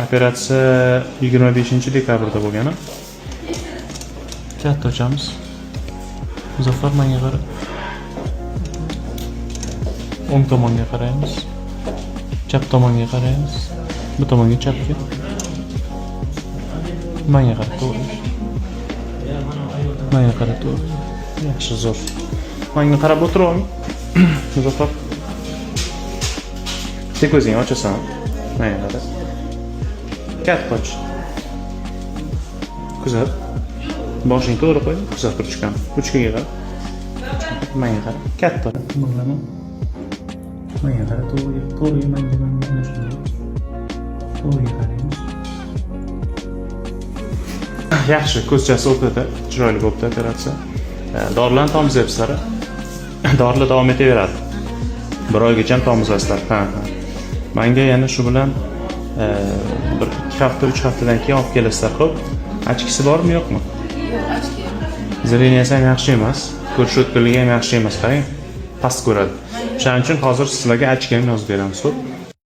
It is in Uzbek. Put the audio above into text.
Operatsiya 25-dekabrda bo'lgan. Katta ochamiz. Muzaffar menga qara. O'ng tomonga qaraymiz. Chap tomonga qaraymiz. Bu tomonga chapga. Menga qara to'g'ri. Menga qara to'g'ri. Yaxshi, zo'r. Menga qarab o'tiravering. Muzaffar. Tek o'zing ochasan. Menga qara. Katta och. Kuzat. Boshing to'g'ri qo'y. Kuzat turishgan. Uchkaga qara. Menga qara. Katta. Bo'ladi. Menga qara to'g'ri. To'g'ri menga shunday. To'g'ri qaraymiz. Yaxshi, ko'zchasi o'tadi. Chiroyli bo'pti operatsiya. Dorilarni tomizyapsizlar. Dorilar davom etaveradi. 1 oygacha tomizasizlar. Ha. Menga yana shu bilan 1-2 hafta, 3 haftadan keyin olib kelasizlar. Xo'p. Achkisi bormi, yo'qmi? Yo'q, achki yo'q. Zreniyasi ham yaxshi emas. Ko'rish o'tkirligi ham yaxshi emas, qarang. Past ko'radi. Shuning uchun hozir sizlarga achka ham yozib beramiz, xo'p.